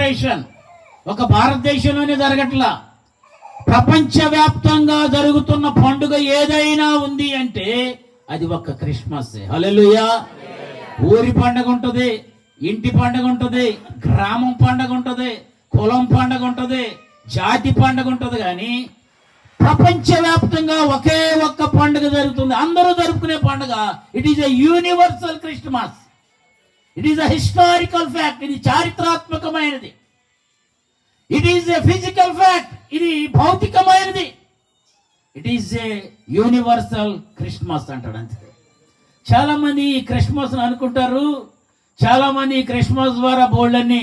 Celebration ఒక భారతదేశంలోనే జరగట్లా, ప్రపంచవ్యాప్తంగా జరుగుతున్న పండుగ ఏదైనా ఉంది అంటే అది ఒక్క క్రిస్మస్. హల్లెలూయా. ఊరి పండుగ ఉంటది, ఇంటి పండుగ ఉంటది, గ్రామం పండుగ ఉంటది, కులం పండుగ ఉంటది, జాతి పండుగ ఉంటది, కానీ ప్రపంచవ్యాప్తంగా ఒకే ఒక్క పండుగ జరుగుతుంది, అందరూ జరుపుకునే పండుగ. It is a universal Christmas. It is a historical fact. ఇది చారిత్రాత్మకమైనది. It is a physical fact. ఇది భౌతికమైనది. It is a universal Christmas అంటాడు. అంతే. చాలా మంది ఈ క్రిస్మస్ అనుకుంటారు, చాలా మంది ఈ క్రిస్మస్ ద్వారా బోల్డన్ని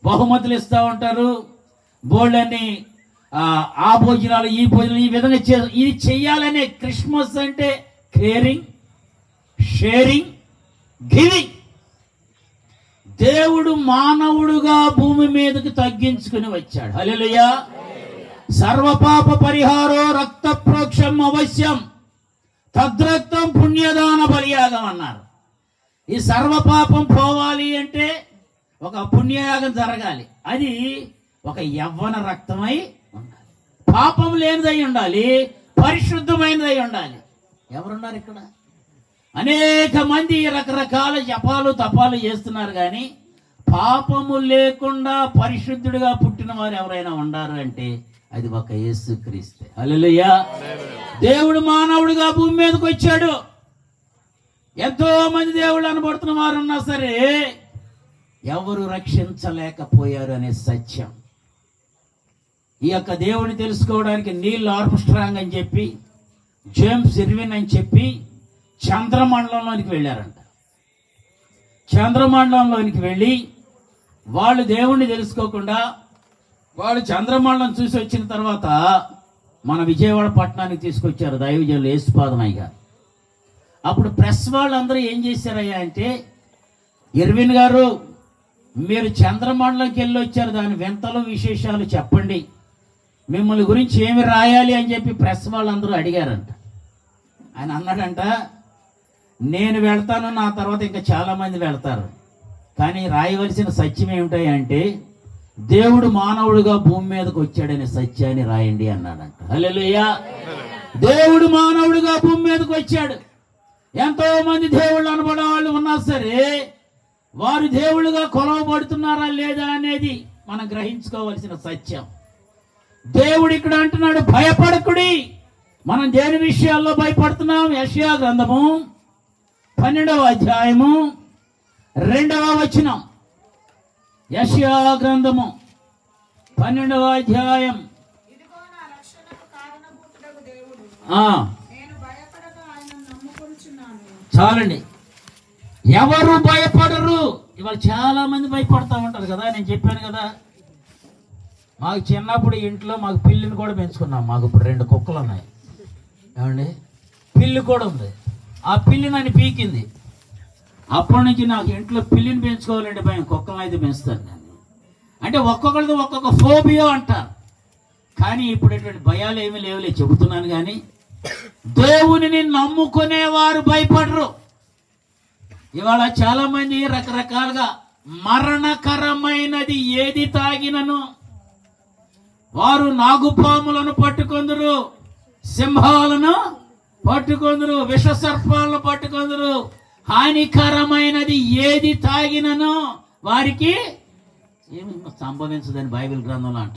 బహుమతులు ఇస్తూ ఉంటారు, బోల్డన్ని ఆ భోజనాలు ఈ భోజనాలు ఈ విధంగా ఇది చెయ్యాలనే. క్రిస్మస్ అంటే కేరింగ్, షేరింగ్, గివింగ్. దేవుడు మానవుడుగా భూమి మీదకి తగ్గించుకుని వచ్చాడు. హల్లెలూయా. సర్వపాప పరిహారో రక్త ప్రోక్షం అవశ్యం, తద్రక్తం పుణ్యదాన బలియాగం అన్నారు. ఈ సర్వపాపం పోవాలి అంటే ఒక పుణ్యయాగం జరగాలి. అది ఒక యవ్వన రక్తమై ఉండాలి, పాపం లేనిదై ఉండాలి, పరిశుద్ధమైనదై ఉండాలి. ఎవరున్నారు ఇక్కడ? అనేక మంది రకరకాల జపాలు తపాలు చేస్తున్నారు, కానీ పాపము లేకుండా పరిశుద్ధుడిగా పుట్టిన వారు ఎవరైనా ఉన్నారు అంటే అది ఒక యేసుక్రీస్తే. హల్లెలూయా. దేవుడు మానవుడిగా భూమి మీదకి వచ్చాడు. ఎంతో మంది దేవుళ్ళు అనబడుతున్న వారు ఉన్నా సరే ఎవరు రక్షించలేకపోయారు అనే సత్యం. ఈ యొక్క దేవుడిని తెలుసుకోవడానికి నీల్ ఆర్మ్స్ట్రాంగ్ అని చెప్పి, జేమ్స్ ఇర్విన్ అని చెప్పి చంద్రమండలంలోనికి వెళ్ళారంట. చంద్రమండలంలోనికి వెళ్ళి వాళ్ళు దేవుణ్ణి తెలుసుకోకుండా వాళ్ళు చంద్రమండలం చూసి వచ్చిన తర్వాత మన విజయవాడ పట్టణానికి తీసుకొచ్చారు దైవజనులు యేసుపాదమయ్య గారు. అప్పుడు ప్రెస్ వాళ్ళందరూ ఏం చేశారయ్యా అంటే, ఇర్విన్ గారు మీరు చంద్రమండలంకి వెళ్ళి వచ్చారు, దాని వింతలు విశేషాలు చెప్పండి, మిమ్మల్ని గురించి ఏమి రాయాలి అని చెప్పి ప్రెస్ వాళ్ళందరూ అడిగారంట. ఆయన అన్నాడంట, నేను వెళ్తాను, నా తర్వాత ఇంకా చాలా మంది వెళ్తారు, కానీ రాయవలసిన సత్యం ఏమిటాయంటే దేవుడు మానవుడిగా భూమి మీదకి వచ్చాడనే సత్యాన్ని రాయండి అన్నాడంట. హల్లెలూయా. దేవుడు మానవుడిగా భూమి మీదకి వచ్చాడు. ఎంతో మంది దేవుళ్ళు అనబడే వాళ్ళు ఉన్నా సరే వారు దేవుళ్ళుగా కొలవబడుతున్నారా లేదా అనేది మనం గ్రహించుకోవలసిన సత్యం. దేవుడు ఇక్కడ అంటున్నాడు, భయపడకుడి. మనం దేని విషయాల్లో భయపడుతున్నాం? యెషయా గ్రంథము 12వ అధ్యాయము 2వ వచనం. యెషయా గ్రంథము 12వ అధ్యాయం. చాలండి. ఎవరు భయపడరు. ఇవాళ చాలా మంది భయపడతా ఉంటారు కదా. నేను చెప్పాను కదా, మాకు చిన్నప్పుడు ఇంట్లో మాకు పిల్లిని కూడా పెంచుకున్నాం. మాకు ఇప్పుడు 2 కుక్కలు ఉన్నాయి. ఏమండి, పిల్లి కూడా ఉంది. ఆ పిల్లి నన్ను పీకింది. అప్పటి నుంచి నాకు ఇంట్లో పిల్లిని పెంచుకోవాలంటే భయం. కుక్కలను అయితే పెంచుతాను నేను. అంటే ఒక్కొక్కరితో ఒక్కొక్క ఫోబియో అంటారు. కానీ ఇప్పుడు ఎటువంటి భయాలు ఏమీ లేవులే, చెబుతున్నాను. కానీ దేవునిని నమ్ముకునేవారు భయపడరు. ఇవాళ చాలా మంది రకరకాలుగా మరణకరమైనది ఏది తాగినను వారు నాగుపాములను పట్టుకొందరు, సింహాలను పట్టుకొందరు, విష సర్పాలను పట్టుకొందరు. హానికరమైనది ఏది తాగినను వారికి ఏమి సంభవించదని బైబిల్ గ్రంథంలో అంటారు.